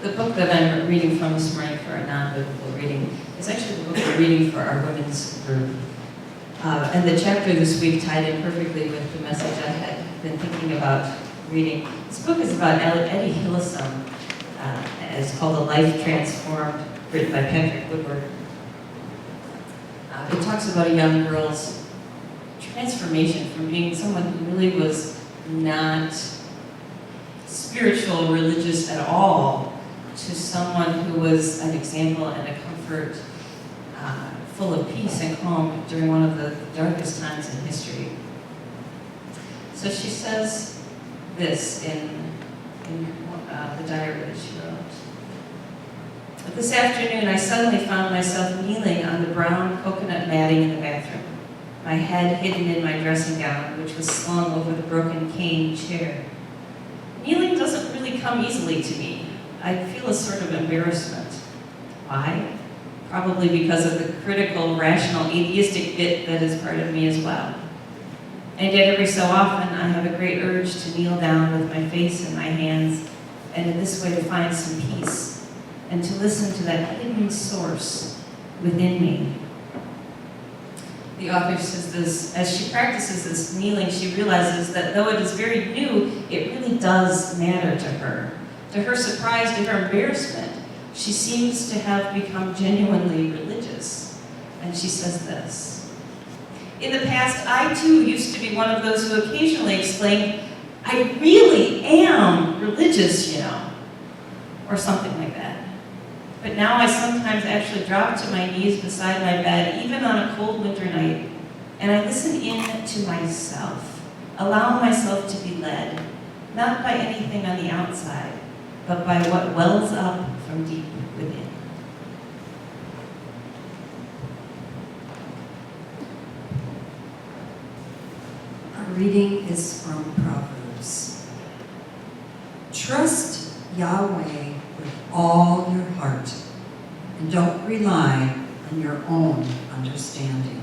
The book that I'm reading from this morning for a non-biblical reading is actually the book we're reading for our women's group. And the chapter this week tied in perfectly with the message I had been thinking about reading. This book is about Eddie Hillesum. It's called A Life Transformed, written by Patrick Woodward. It talks about a young girl's transformation from being someone who really was not spiritual, religious at all, to someone who was an example and a comfort, full of peace and calm during one of the darkest times in history. So she says this in the diary that she wrote. But this afternoon, I suddenly found myself kneeling on the brown coconut matting in the bathroom, my head hidden in my dressing gown, which was slung over the broken cane chair. Kneeling doesn't really come easily to me. I feel a sort of embarrassment. Why? Probably because of the critical, rational, atheistic bit that is part of me as well. And yet every so often I have a great urge to kneel down with my face in my hands and in this way to find some peace and to listen to that hidden source within me. The author says this, as she practices this kneeling, she realizes that though it is very new, it really does matter to her. To her surprise, to her embarrassment, she seems to have become genuinely religious. And she says this, in the past, I too used to be one of those who occasionally exclaimed, I really am religious, you know, or something like that. But now I sometimes actually drop to my knees beside my bed, even on a cold winter night, and I listen in to myself, allow myself to be led, not by anything on the outside, but by what wells up from deep within. Our reading is from Proverbs. Trust Yahweh with all your heart, and don't rely on your own understanding.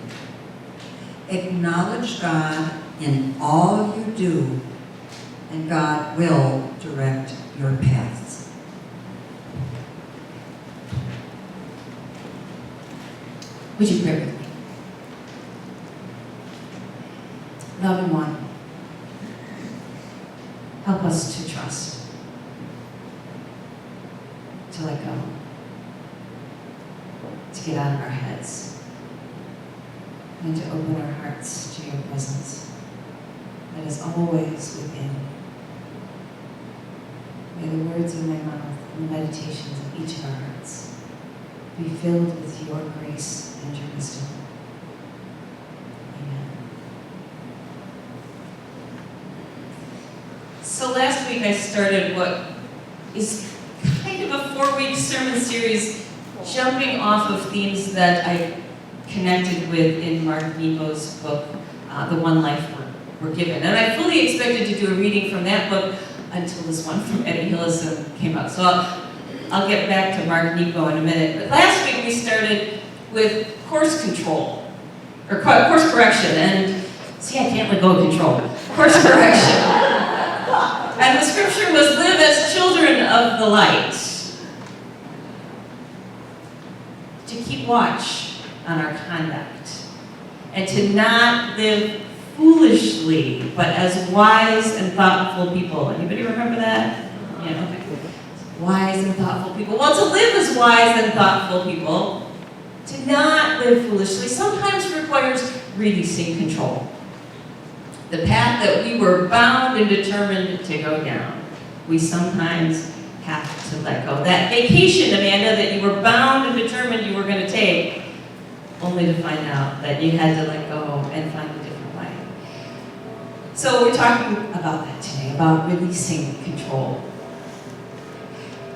Acknowledge God in all you do, and God will direct your paths. Would you pray with me? Loving one, help us to trust, to let go, to get out of our heads, and to open our hearts to your presence that is always within. May the words of my mouth and the meditations of each of our hearts be filled with your grace and your wisdom. Amen. So last week I started what is kind of a 4-week sermon series, jumping off of themes that I connected with in Mark Nepo's book, The One Life We're Given. And I fully expected to do a reading from that book until this one from Eddie Hillesum came out. So I'll get back to Mark Nepo in a minute. But last week we started with course control, or course correction, and see, I can't let go of control. Course correction. And the scripture was, live as children of the light. To keep watch on our conduct, and to not live foolishly, but as wise and thoughtful people. Anybody remember that? Yeah, okay. Wise and thoughtful people. Well, to live as wise and thoughtful people, to not live foolishly, sometimes requires releasing control. The path that we were bound and determined to go down, we sometimes have to let go. That vacation, Amanda, that you were bound and determined you were going to take, only to find out that you had to let go and find a different way. So we're talking about that today, about releasing control.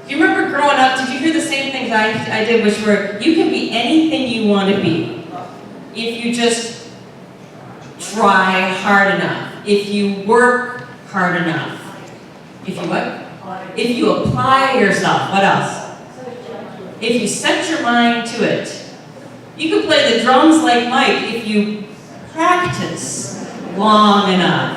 Do you remember growing up, did you hear the same things I did, which were, you can be anything you want to be if you just try hard enough, if you work hard enough, if you what? If you apply yourself. What else? If you set your mind to it. You can play the drums like Mike if you practice long enough.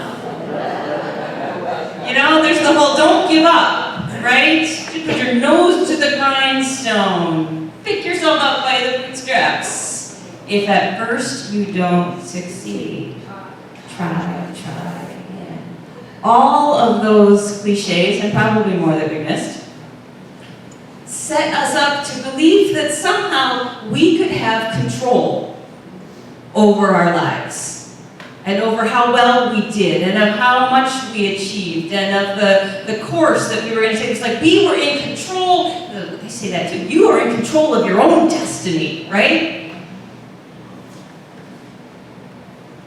You know, there's the whole don't give up, right? You put your nose grindstone. Pick yourself up by the bootstraps. If at first you don't succeed, try again. All of those cliches, and probably more that we missed, set us up to believe that somehow we could have control over our lives, and over how well we did, and of how much we achieved, and of the course that we were going to take. It's like we were in control. They say that too. You are in control of your own destiny, right?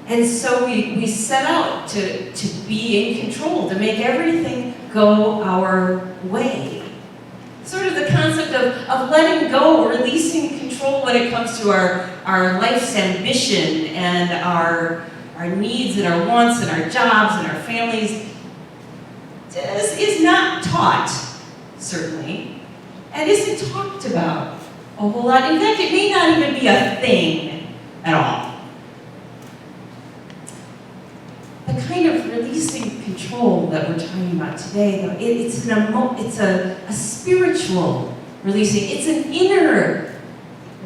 And so we set out to be in control, to make everything go our way. Sort of the concept of letting go, releasing control when it comes to our life's ambition and our needs and our wants and our jobs and our families. This is not taught, certainly, and isn't talked about a whole lot. In fact, it may not even be a thing at all. The kind of releasing control that we're talking about today, though, it's a spiritual releasing. It's an inner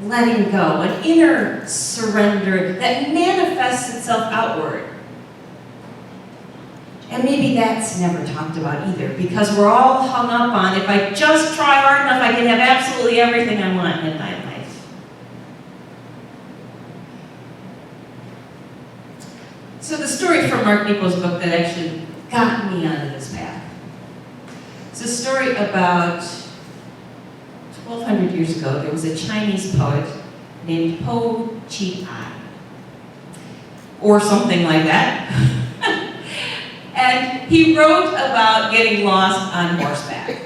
letting go, an inner surrender that manifests itself outward. And maybe that's never talked about either, because we're all hung up on, if I just try hard enough, I can have absolutely everything I want in my life. So the story from Mark Nepo's book that actually got me onto this path. It's a story about 1,200 years ago. There was a Chinese poet named Po Chi-an, or something like that. And he wrote about getting lost on horseback.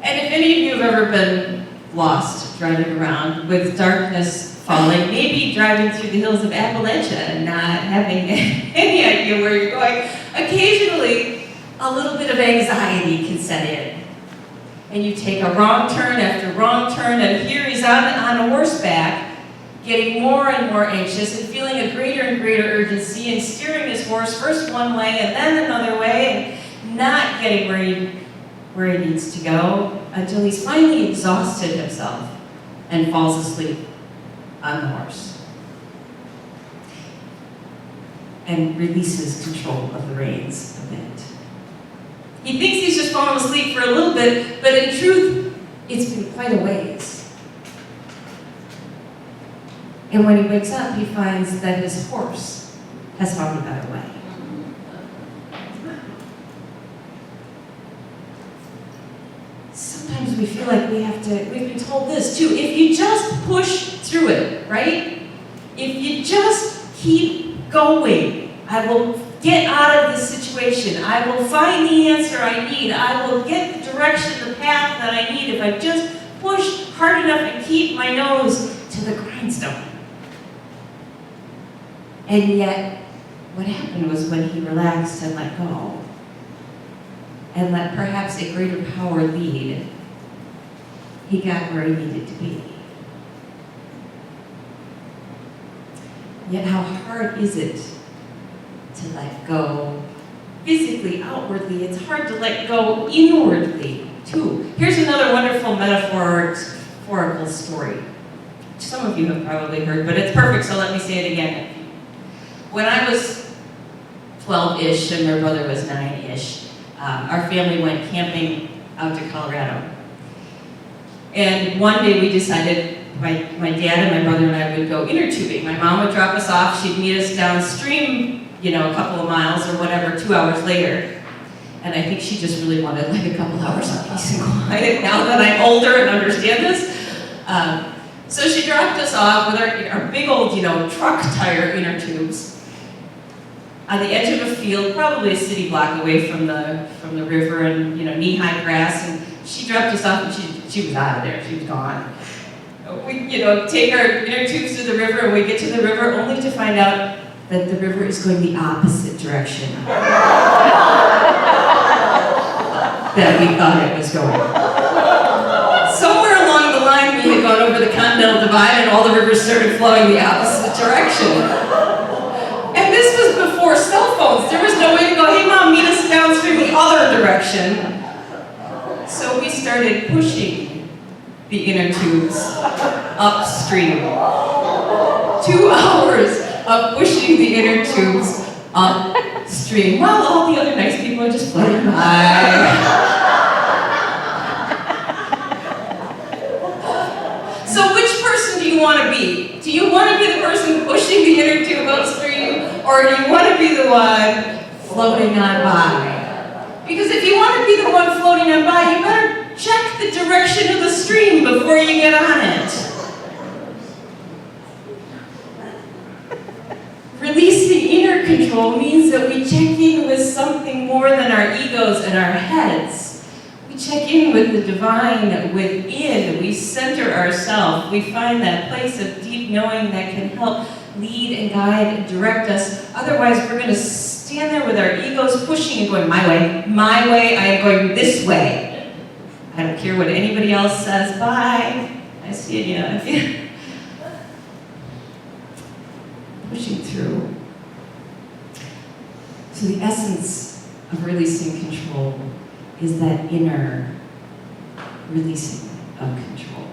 And if any of you have ever been lost driving around with darkness falling, maybe driving through the hills of Appalachia and not having any idea where you're going, occasionally a little bit of anxiety can set in. And you take a wrong turn after wrong turn, and here he's on a horseback, getting more and more anxious and feeling a greater and greater urgency and steering his horse first one way and then another way and not getting where he needs to go until he's finally exhausted himself and falls asleep on the horse and releases control of the reins a bit. He thinks he's just fallen asleep for a little bit, but in truth, it's been quite a ways. And when he wakes up, he finds that his horse has found a better way. Sometimes we feel like we've been told this too, if you just push through it, right? If you just keep going, I will get out of this situation. I will find the answer I need. I will get the direction, the path that I need if I just push hard enough and keep my nose to the grindstone. And yet, what happened was when he relaxed and let go, and let perhaps a greater power lead, he got where he needed to be. Yet how hard is it to let go physically, outwardly? It's hard to let go inwardly, too. Here's another wonderful metaphorical story, which some of you have probably heard, but it's perfect, so let me say it again. When I was 12-ish and my brother was 9-ish, our family went camping out to Colorado. And one day we decided, my dad and my brother and I would go inner tubing. My mom would drop us off, she'd meet us downstream, a couple of miles or whatever, 2 hours later. And I think she just really wanted like a couple hours of peace and quiet now that I'm older and understand this. So she dropped us off with our big old, truck tire inner tubes on the edge of a field, probably a city block away from the river and, knee-high grass. And she dropped us off and she was out of there, she was gone. We, take our inner tubes to the river and we get to the river only to find out that the river is going the opposite direction that we thought it was going. Somewhere along the line we had gone over the Continental Divide and all the rivers started flowing the opposite direction. And this was before cell phones. There was no way to go, hey mom, meet us downstream the other direction. the inner tubes upstream. 2 hours of pushing the inner tubes upstream while all the other nice people are just floating by. So which person do you want to be? Do you want to be the person pushing the inner tube upstream, or do you want to be the one floating on by? Because if you want to be the one floating on by, you better check the direction of the stream before you get on it. Releasing inner control means that we check in with something more than our egos and our heads. We check in with the divine within. We center ourselves. We find that place of deep knowing that can help lead and guide and direct us. Otherwise, we're going to stand there with our egos pushing and going, my way, I am going this way. I don't care what anybody else says, bye. I see it, yeah. Pushing through. So the essence of releasing control is that inner releasing of control.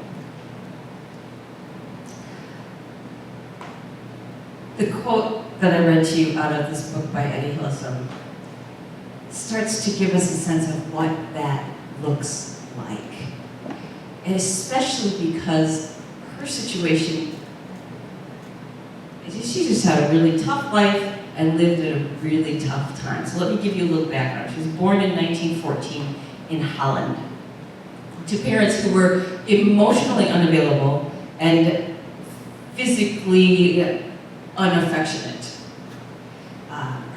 The quote that I read to you out of this book by Eddie Hillesum starts to give us a sense of what that looks like. And especially because her situation, she just had a really tough life and lived at a really tough time. So let me give you a little background. She was born in 1914 in Holland to parents who were emotionally unavailable and physically unaffectionate.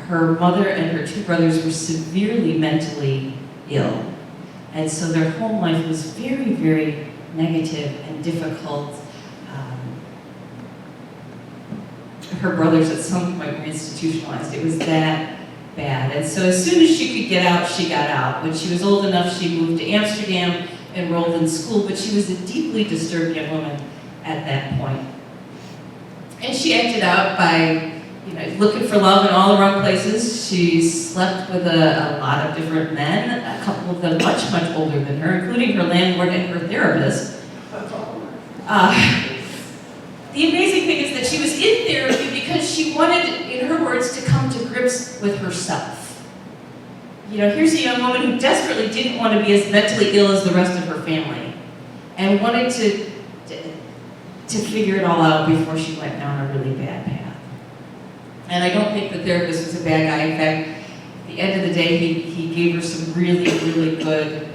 Her mother and her 2 brothers were severely mentally ill. And so their home life was very, very negative and difficult. Her brothers at some point were institutionalized. It was that bad. And so as soon as she could get out, she got out. When she was old enough, she moved to Amsterdam, enrolled in school, but she was a deeply disturbed young woman at that point. And she acted out by, looking for love in all the wrong places. She slept with a lot of different men, a couple of them much, much older than her, including her landlord and her therapist. The amazing thing is that she was in therapy because she wanted, in her words, to come to grips with herself. Here's a young woman who desperately didn't want to be as mentally ill as the rest of her family and wanted to figure it all out before she went down a really bad path. And I don't think the therapist was a bad guy. In fact, at the end of the day, he gave her some really, really good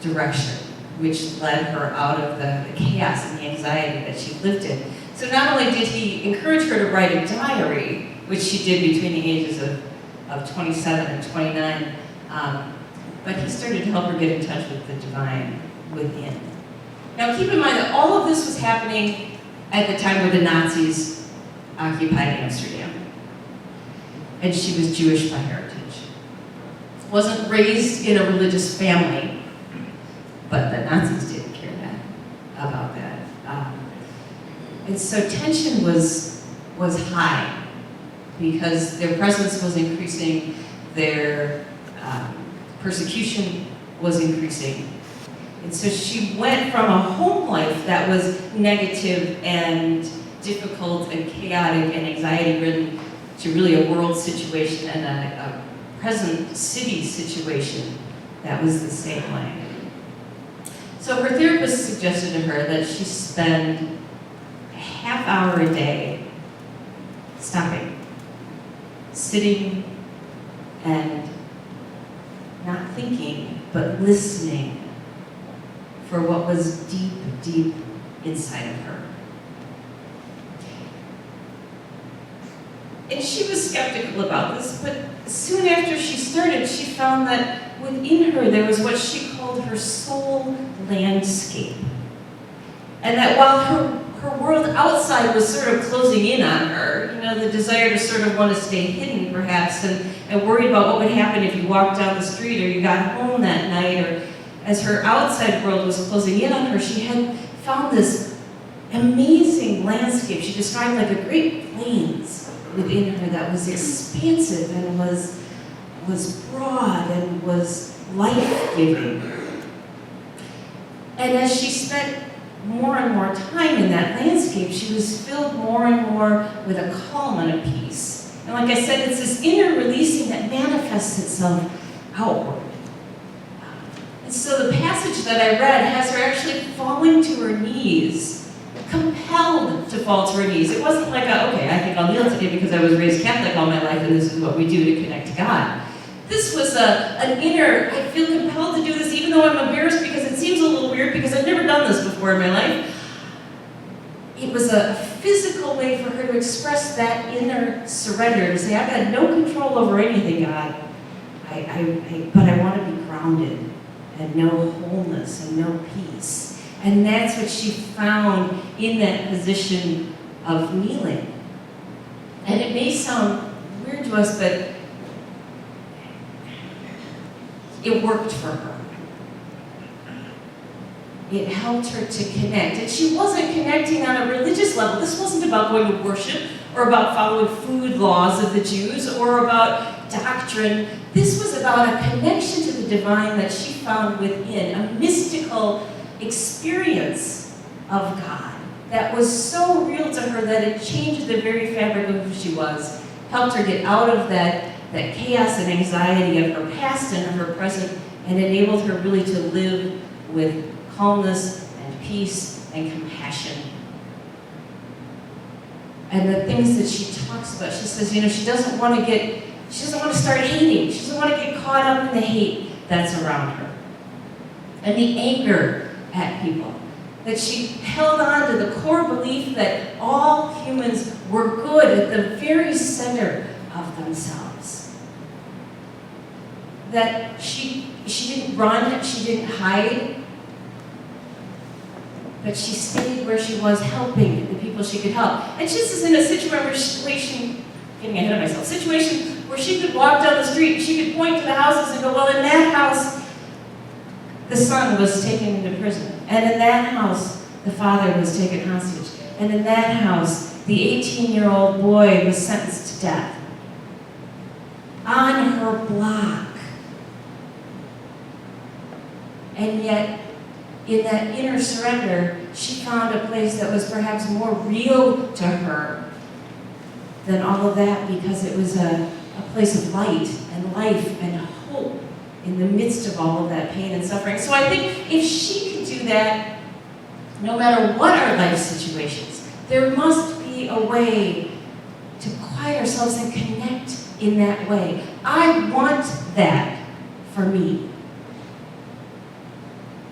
direction, which led her out of the chaos and the anxiety that she lived in. So not only did he encourage her to write a diary, which she did between the ages of 27 and 29, but he started to help her get in touch with the divine within. Now keep in mind that all of this was happening at the time where the Nazis occupied Amsterdam. And she was Jewish by heritage. Wasn't raised in a religious family, but the Nazis didn't care about that. And so tension was high because their presence was increasing, their persecution was increasing. And so she went from a home life that was negative and difficult and chaotic and anxiety-ridden to really a world situation and a present city situation that was the same way. So her therapist suggested to her that she spend a half hour a day stopping, sitting, and not thinking, but listening for what was deep, deep inside of her. And she was skeptical about this, but soon after she started, she found that within her there was what she called her soul landscape. And that while her world outside was sort of closing in on her, the desire to sort of want to stay hidden perhaps, and worried about what would happen if you walked down the street or you got home that night, or as her outside world was closing in on her, she had found this amazing landscape. She described like a great plains within her that was expansive and was, was broad and was life-giving. And as she spent more and more time in that landscape, she was filled more and more with a calm and a peace. And like I said, it's this inner releasing that manifests itself outward. And so the passage that I read has her actually falling to her knees, compelled to fall to her knees. It wasn't like, okay, I think I'll kneel today because I was raised Catholic all my life and this is what we do to connect to God. This was an inner, I feel compelled to do this even though I'm embarrassed because it seems a little weird because I've never done this before in my life. It was a physical way for her to express that inner surrender, to say, I've got no control over anything, God, but I want to be grounded and know wholeness and know peace. And that's what she found in that position of kneeling. And it may sound weird to us, but it worked for her. It helped her to connect. And she wasn't connecting on a religious level. This wasn't about going to worship or about following food laws of the Jews or about doctrine. This was about a connection to the divine that she found within, a mystical experience of God that was so real to her that it changed the very fabric of who she was, helped her get out of that chaos and anxiety of her past and of her present, and enabled her really to live with calmness and peace and compassion. And the things that she talks about, she says, she doesn't want to start hating. She doesn't want to get caught up in the hate that's around her. And the anger at people. That she held on to the core belief that all humans were good at the very center of themselves. That she didn't run, she didn't hide, but she stayed where she was, helping the people she could help. And she was in a situation, getting ahead of myself, situation where she could walk down the street, she could point to the houses and go, well, in that house, the son was taken into prison. And in that house, the father was taken hostage. And in that house, the 18-year-old boy was sentenced to death. On her block. And yet, in that inner surrender, she found a place that was perhaps more real to her than all of that, because it was a place of light and life and hope in the midst of all of that pain and suffering. So I think if she can do that, no matter what our life situations, there must be a way to quiet ourselves and connect in that way. I want that for me.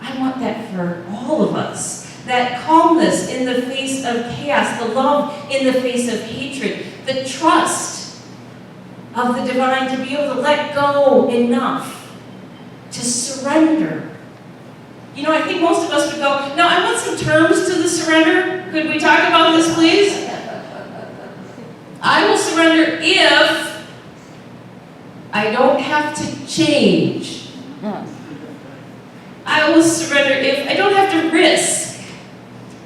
I want that for all of us. That calmness in the face of chaos, the love in the face of hatred, the trust of the divine to be able to let go enough to surrender. I think most of us would go, no, I want some terms to the surrender. Could we talk about this, please? I will surrender if I don't have to change. I will surrender if I don't have to risk.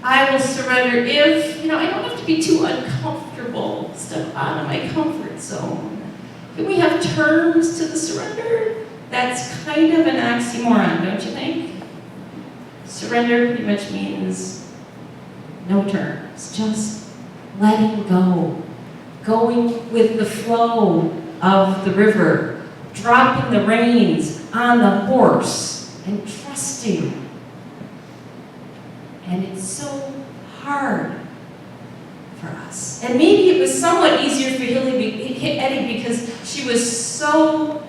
I will surrender if, I don't have to be too uncomfortable, step out of my comfort zone. Can we have terms to the surrender? That's kind of an oxymoron, don't you think? Surrender pretty much means no terms, just letting go, going with the flow of the river, dropping the reins on the horse, and trusting. And it's so hard for us. And maybe it was somewhat easier for Eddie because she was so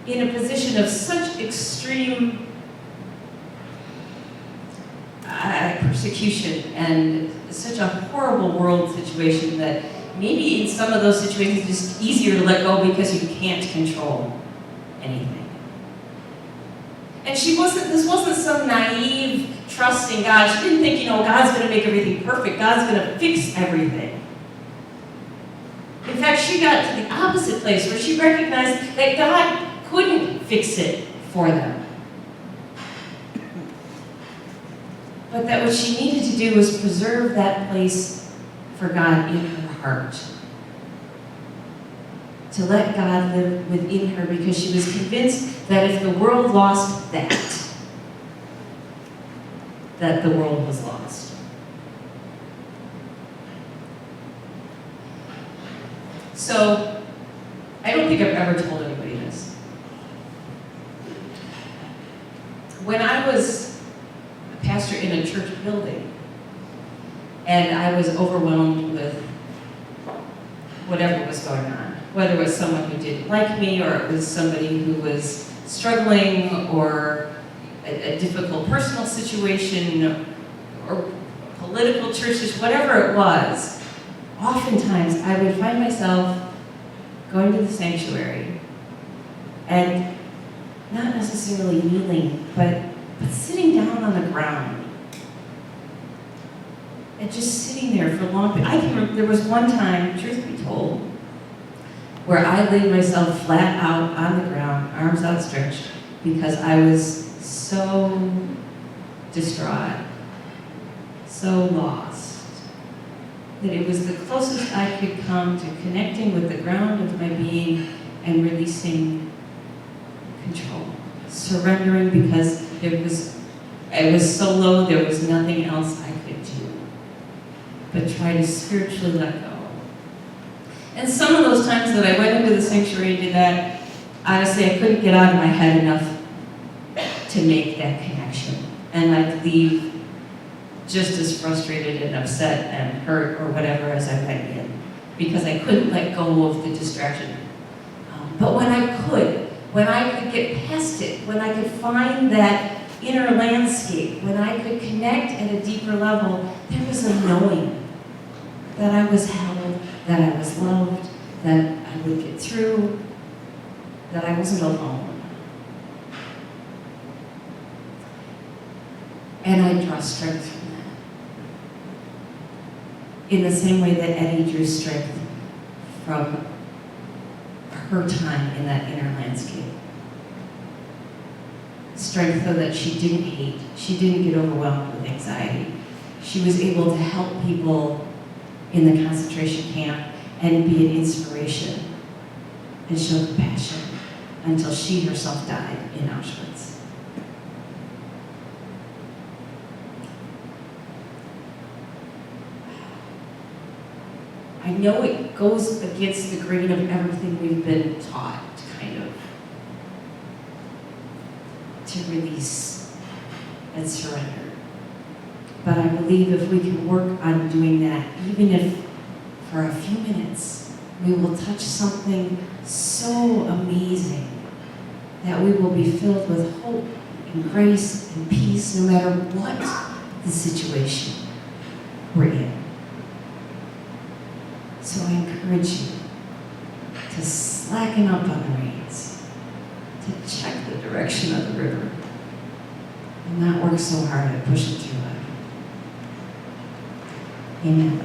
in a position of such extreme persecution and such a horrible world situation that maybe in some of those situations it's just easier to let go because you can't control anything. And this wasn't some naive trust in God. She didn't think, God's going to make everything perfect. God's going to fix everything. In fact, she got to the opposite place where she recognized that God couldn't fix it for them. But that what she needed to do was preserve that place for God in her heart. To let God live within her, because she was convinced that if the world lost that, that the world was lost. So, I don't think I've ever told anybody this. When I was a pastor in a church building, and I was overwhelmed with whatever was going on, whether it was someone who didn't like me, or it was somebody who was struggling, or a difficult personal situation, or political churches, whatever it was, oftentimes I would find myself going to the sanctuary and not necessarily kneeling, but sitting down on the ground and just sitting there for long. I can remember there was one time, truth be told, where I laid myself flat out on the ground, arms outstretched, because I was so distraught, so lost, that it was the closest I could come to connecting with the ground of my being and releasing control, surrendering, because I was so low, there was nothing else I could do but try to spiritually let go. And some of those times that I went into the sanctuary and did that, honestly, I couldn't get out of my head enough to make that connection. And I'd leave just as frustrated and upset and hurt or whatever as I went in, because I couldn't let go of the distraction. But when I could get past it, when I could find that inner landscape, when I could connect at a deeper level, there was a knowing that I was held, that I was loved, that I would get through, that I wasn't alone. And I draw strength from that. In the same way that Eddie drew strength from her time in that inner landscape. Strength so that she didn't hate, she didn't get overwhelmed with anxiety. She was able to help people in the concentration camp and be an inspiration and show compassion until she herself died in Auschwitz. I know it goes against the grain of everything we've been taught, kind of, to release and surrender. But I believe if we can work on doing that, even if for a few minutes, we will touch something so amazing that we will be filled with hope and grace and peace no matter what the situation we're in. So I encourage you to slacken up on the reins, to check the direction of the river, and not work so hard at pushing through it. Amen.